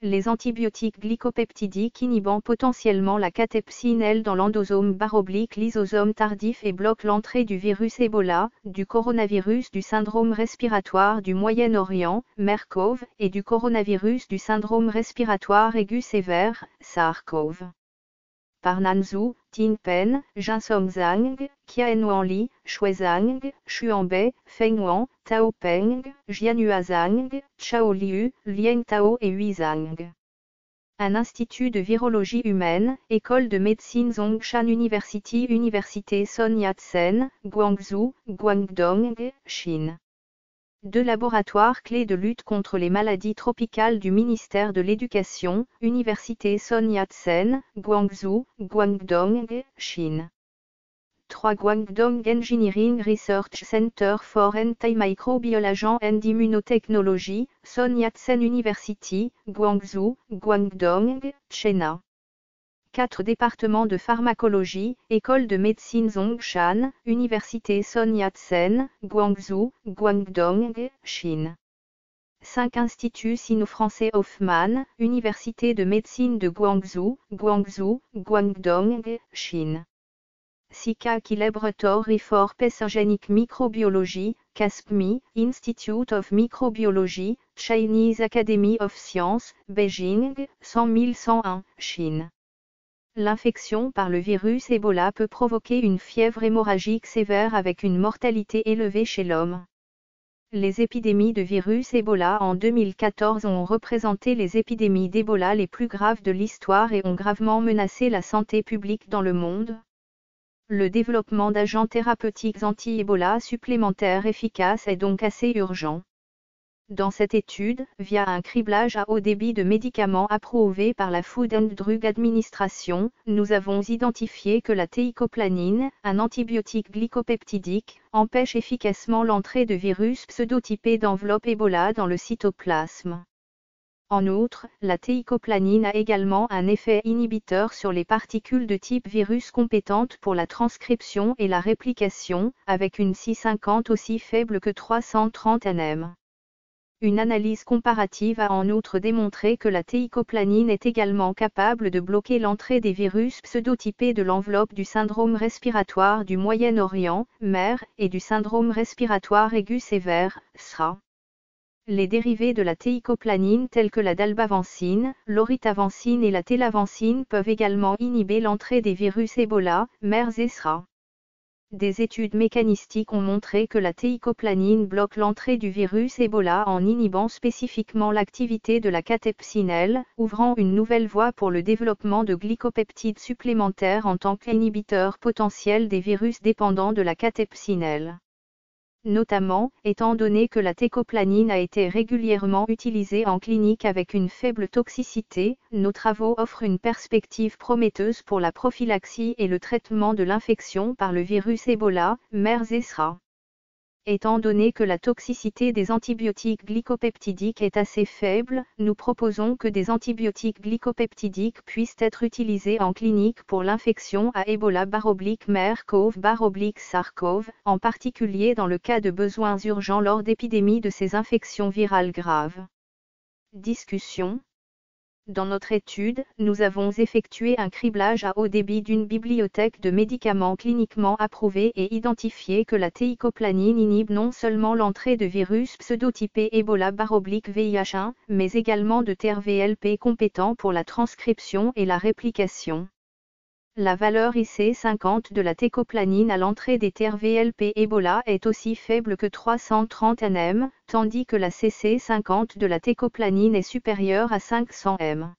Les antibiotiques glycopeptidiques inhibant potentiellement la catepsine L dans l'endosome /lysosome tardif et bloquent l'entrée du virus Ebola, du coronavirus du syndrome respiratoire du Moyen-Orient, MERS-CoV, et du coronavirus du syndrome respiratoire aigu sévère, SARS-CoV. Parnanzhou, Tinpen, Jinsongzhang, Qianhuanli, Shuizhang, Xuanbei, Fenghuan, Taopeng, Jianhuazhang, Chaoliu, Liantao et Huizhang. Un institut de virologie humaine, école de médecine Zhongshan University, Université Sun Yat-sen, Guangzhou, Guangdong, Chine. 2 laboratoires clés de lutte contre les maladies tropicales du ministère de l'Éducation, Université Sun Yat-sen, Guangzhou, Guangdong, Chine. 3 Guangdong Engineering Research Center for Antimicrobial and Immunotechnology, Sun Yat-sen University, Guangzhou, Guangdong, China. 4 départements de pharmacologie, école de médecine Zhongshan, Université Sun Yat-sen, Guangzhou, Guangdong, Chine. 5 instituts sino-français Hoffmann, Université de médecine de Guangzhou, Guangzhou, Guangdong, Chine. 6 Kaki Laboratory for Pathogenic Microbiology, CASPMI, Institute of Microbiology, Chinese Academy of Sciences, Beijing, 100 101, Chine. L'infection par le virus Ebola peut provoquer une fièvre hémorragique sévère avec une mortalité élevée chez l'homme. Les épidémies de virus Ebola en 2014 ont représenté les épidémies d'Ebola les plus graves de l'histoire et ont gravement menacé la santé publique dans le monde. Le développement d'agents thérapeutiques anti-Ebola supplémentaires efficaces est donc assez urgent. Dans cette étude, via un criblage à haut débit de médicaments approuvés par la Food and Drug Administration, nous avons identifié que la teicoplanin, un antibiotique glycopeptidique, empêche efficacement l'entrée de virus pseudotypés d'enveloppe Ebola dans le cytoplasme. En outre, la teicoplanin a également un effet inhibiteur sur les particules de type virus compétentes pour la transcription et la réplication, avec une C50 aussi faible que 330 nm. Une analyse comparative a en outre démontré que la teicoplanin est également capable de bloquer l'entrée des virus pseudotypés de l'enveloppe du syndrome respiratoire du Moyen-Orient, MERS, et du syndrome respiratoire aigu sévère, SRA. Les dérivés de la teicoplanin tels que la dalbavancine, l'oritavancine et la télavancine peuvent également inhiber l'entrée des virus Ebola, MERS et SRA. Des études mécanistiques ont montré que la teicoplanin bloque l'entrée du virus Ebola en inhibant spécifiquement l'activité de la catepsine L, ouvrant une nouvelle voie pour le développement de glycopeptides supplémentaires en tant qu'inhibiteurs potentiels des virus dépendants de la catepsine L. Notamment, étant donné que la teicoplanin a été régulièrement utilisée en clinique avec une faible toxicité, nos travaux offrent une perspective prometteuse pour la prophylaxie et le traitement de l'infection par le virus Ebola, MERS et SRA. Étant donné que la toxicité des antibiotiques glycopeptidiques est assez faible, nous proposons que des antibiotiques glycopeptidiques puissent être utilisés en clinique pour l'infection à Ebola/MERS-CoV/SARS-CoV, en particulier dans le cas de besoins urgents lors d'épidémies de ces infections virales graves. Discussion. Dans notre étude, nous avons effectué un criblage à haut débit d'une bibliothèque de médicaments cliniquement approuvés et identifié que la teicoplanin inhibe non seulement l'entrée de virus pseudotypés Ebola/VIH1, mais également de TRVLP compétents pour la transcription et la réplication. La valeur IC50 de la teicoplanin à l'entrée des TRVLP Ebola est aussi faible que 330 nm, tandis que la CC50 de la teicoplanin est supérieure à 500 m.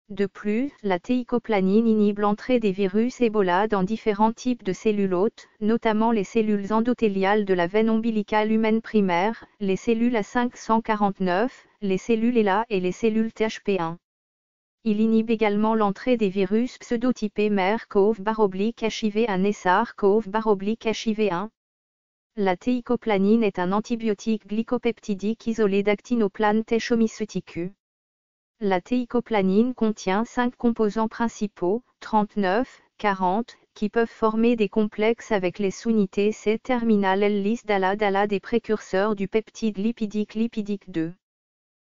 De plus, la teicoplanin inhibe l'entrée des virus Ebola dans différents types de cellules hôtes, notamment les cellules endothéliales de la veine ombilicale humaine primaire, les cellules A549, les cellules ELA et les cellules THP1. Il inhibe également l'entrée des virus pseudotypés MERS-CoV/HIV1 et SARS-CoV/HIV1. La teicoplanin est un antibiotique glycopeptidique isolé d'Actinoplan Techomyceticus. La teicoplanin contient 5 composants principaux, 39, 40, qui peuvent former des complexes avec les sous-unités C-terminal L-lys-DALA-DALA des précurseurs du peptide lipidique 2.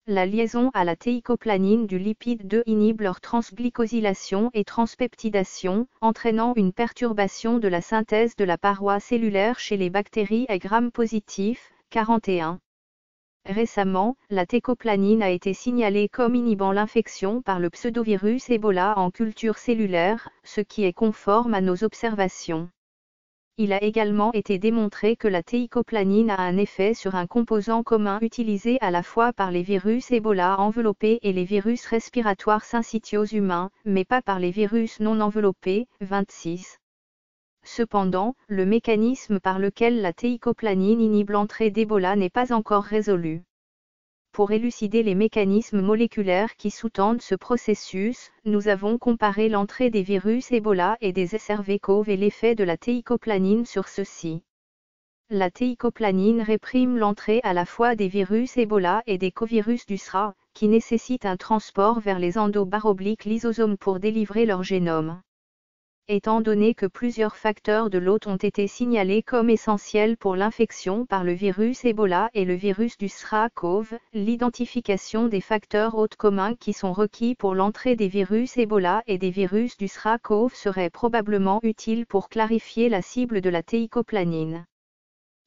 La liaison à la théicoplanine du lipide 2 inhibe leur transglycosylation et transpeptidation, entraînant une perturbation de la synthèse de la paroi cellulaire chez les bactéries à gram-positif, 41. Récemment, la théicoplanine a été signalée comme inhibant l'infection par le pseudovirus Ebola en culture cellulaire, ce qui est conforme à nos observations. Il a également été démontré que la théicoplanine a un effet sur un composant commun utilisé à la fois par les virus Ebola enveloppés et les virus respiratoires syncytiaux humains, mais pas par les virus non enveloppés, 26. Cependant, le mécanisme par lequel la théicoplanine inhibe l'entrée d'Ebola n'est pas encore résolu. Pour élucider les mécanismes moléculaires qui sous-tendent ce processus, nous avons comparé l'entrée des virus Ebola et des SRV-CoV et l'effet de la théicoplanine sur ceux-ci. La théicoplanine réprime l'entrée à la fois des virus Ebola et des covirus du SRA, qui nécessitent un transport vers les endobarobliques lysosomes pour délivrer leur génome. Étant donné que plusieurs facteurs de l'hôte ont été signalés comme essentiels pour l'infection par le virus Ebola et le virus du SRA-CoV, l'identification des facteurs hôtes communs qui sont requis pour l'entrée des virus Ebola et des virus du SRA-CoV serait probablement utile pour clarifier la cible de la théicoplanine.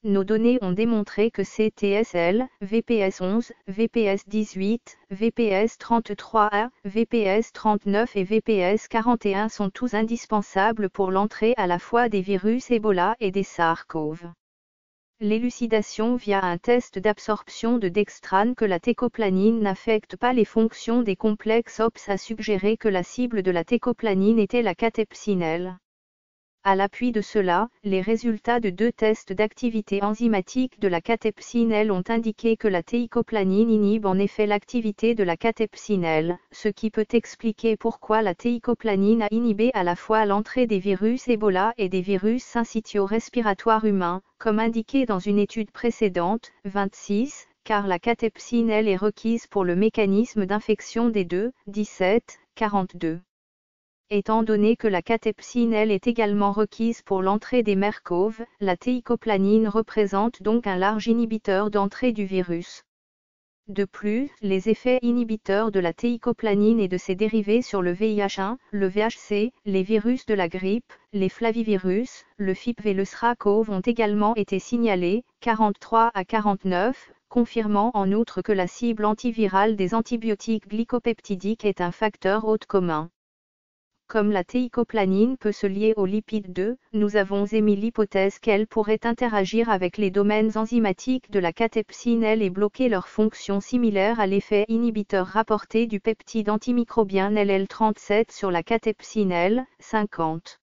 Nos données ont démontré que CTSL, VPS11, VPS18, VPS33A, VPS39 et VPS41 sont tous indispensables pour l'entrée à la fois des virus Ebola et des SARS-CoV. L'élucidation via un test d'absorption de dextrane que la théicoplanine n'affecte pas les fonctions des complexes OPS a suggéré que la cible de la théicoplanine était la catepsinelle. À l'appui de cela, les résultats de 2 tests d'activité enzymatique de la catepsinelle ont indiqué que la théicoplanine inhibe en effet l'activité de la catepsinelle, ce qui peut expliquer pourquoi la théicoplanine a inhibé à la fois l'entrée des virus Ebola et des virus syncytiaux respiratoires humains, comme indiqué dans une étude précédente, 26, car la catepsinelle est requise pour le mécanisme d'infection des 2, 17, 42. Étant donné que la catepsinelle est également requise pour l'entrée des MERS-CoV, la théicoplanine représente donc un large inhibiteur d'entrée du virus. De plus, les effets inhibiteurs de la théicoplanine et de ses dérivés sur le VIH1, le VHC, les virus de la grippe, les flavivirus, le FIPV et le SRA-CoV ont également été signalés, 43 à 49, confirmant en outre que la cible antivirale des antibiotiques glycopeptidiques est un facteur hôte commun. Comme la théicoplanine peut se lier au lipide 2, nous avons émis l'hypothèse qu'elle pourrait interagir avec les domaines enzymatiques de la catepsinelle et bloquer leur fonction similaire à l'effet inhibiteur rapporté du peptide antimicrobien LL37 sur la catepsinelle, 50.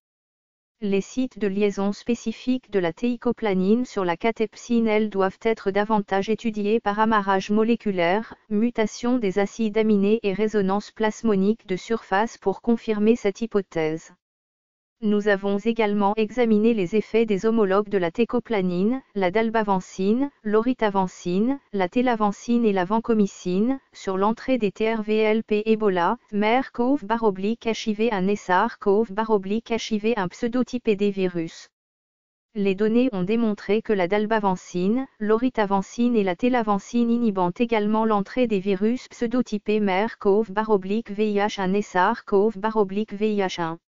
Les sites de liaison spécifiques de la théicoplanine sur la catepsinelle doivent être davantage étudiés par amarrage moléculaire, mutation des acides aminés et résonance plasmonique de surface pour confirmer cette hypothèse. Nous avons également examiné les effets des homologues de la théicoplanine, la dalbavancine, l'oritavancine, la télavancine et la vancomycine, sur l'entrée des TRVLP Ebola, MERS-CoV/HIV un SARS-CoV/HIV un pseudotypé des virus. Les données ont démontré que la dalbavancine, l'oritavancine et la télavancine inhibant également l'entrée des virus pseudotypés MERS-CoV/VIH un SARS-CoV/VIH1.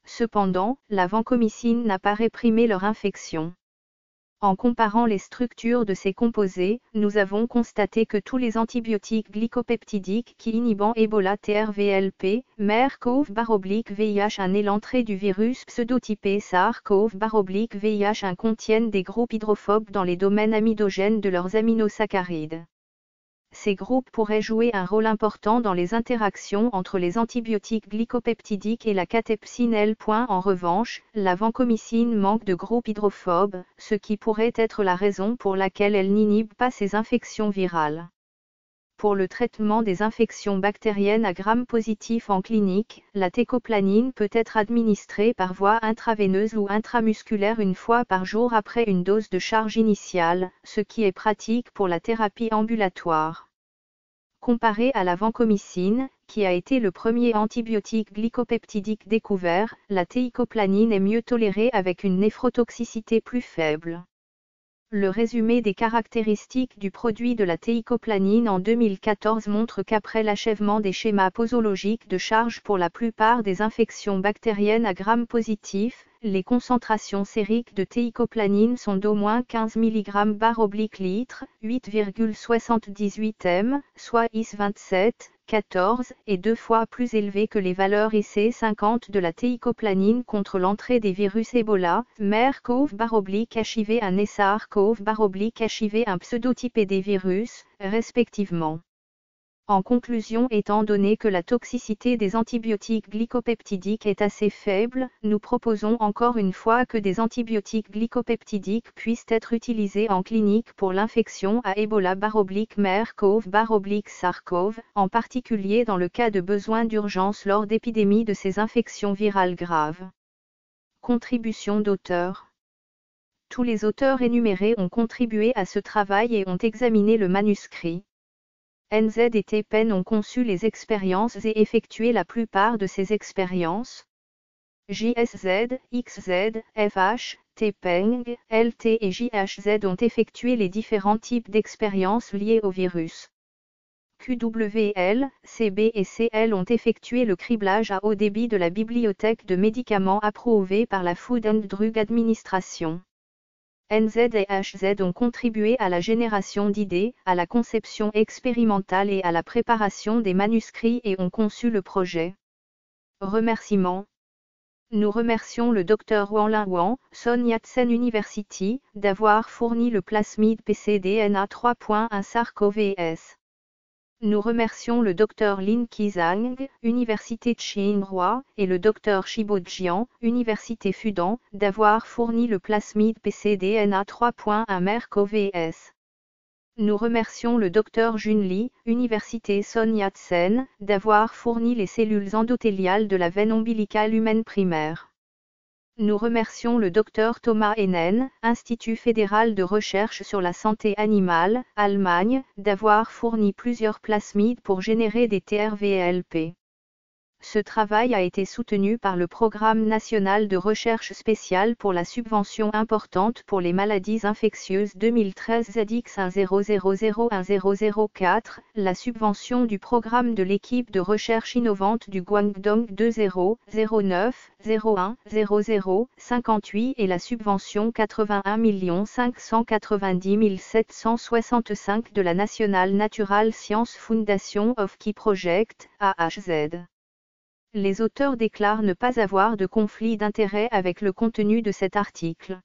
Cependant, la vancomycine n'a pas réprimé leur infection. En comparant les structures de ces composés, nous avons constaté que tous les antibiotiques glycopeptidiques qui inhibant Ebola TRVLP, MERS-CoV/VIH1 et l'entrée du virus pseudotypé SARS-CoV/VIH1 contiennent des groupes hydrophobes dans les domaines amidogènes de leurs aminosaccharides. Ces groupes pourraient jouer un rôle important dans les interactions entre les antibiotiques glycopeptidiques et la catepsinelle. En revanche, la vancomycine manque de groupes hydrophobes, ce qui pourrait être la raison pour laquelle elle n'inhibe pas ces infections virales. Pour le traitement des infections bactériennes à gram-positif en clinique, la théicoplanine peut être administrée par voie intraveineuse ou intramusculaire une fois par jour après une dose de charge initiale, ce qui est pratique pour la thérapie ambulatoire. Comparé à la vancomycine, qui a été le premier antibiotique glycopeptidique découvert, la théicoplanine est mieux tolérée avec une néphrotoxicité plus faible. Le résumé des caractéristiques du produit de la teicoplanin en 2014 montre qu'après l'achèvement des schémas posologiques de charge pour la plupart des infections bactériennes à gram positif, les concentrations sériques de teicoplanin sont d'au moins 15 mg/litre, 8,78 m, soit IS27, 14, et 2 fois plus élevées que les valeurs IC50 de la teicoplanin contre l'entrée des virus Ebola, MERS-CoV/HIV, un SARS-CoV/HIV, un pseudotype des virus, respectivement. En conclusion, étant donné que la toxicité des antibiotiques glycopeptidiques est assez faible, nous proposons encore une fois que des antibiotiques glycopeptidiques puissent être utilisés en clinique pour l'infection à Ebola/MERS-CoV/SARS-CoV, en particulier dans le cas de besoin d'urgence lors d'épidémies de ces infections virales graves. Contribution d'auteurs. Tous les auteurs énumérés ont contribué à ce travail et ont examiné le manuscrit. NZ et TPEN ont conçu les expériences et effectué la plupart de ces expériences. JSZ, XZ, FH, TPENG, LT et JHZ ont effectué les différents types d'expériences liées au virus. QWL, CB et CL ont effectué le criblage à haut débit de la bibliothèque de médicaments approuvée par la Food and Drug Administration. NZ et HZ ont contribué à la génération d'idées, à la conception expérimentale et à la préparation des manuscrits et ont conçu le projet. Remerciements. Nous remercions le Dr Wanlin Wang, Sun Yat-sen University, d'avoir fourni le plasmide PCDNA 3.1 SARS-CoV-S. Nous remercions le Dr Lin Qizang, Université Tsinghua, et le Dr Shibo Jian, Université Fudan, d'avoir fourni le plasmide PCDNA 3.1 MERS-CoV-S. Nous remercions le Dr Jun Li, Université Sun Yat-sen, d'avoir fourni les cellules endothéliales de la veine ombilicale humaine primaire. Nous remercions le Dr Thomas Hennen, Institut fédéral de recherche sur la santé animale, Allemagne, d'avoir fourni plusieurs plasmides pour générer des TRVLP. Ce travail a été soutenu par le Programme national de recherche spéciale pour la subvention importante pour les maladies infectieuses 2013 ZX 10001004, la subvention du programme de l'équipe de recherche innovante du Guangdong 20-09-01-00-58 et la subvention 81 590 765 de la National Natural Science Foundation of Key Project, AHZ. Les auteurs déclarent ne pas avoir de conflit d'intérêt avec le contenu de cet article.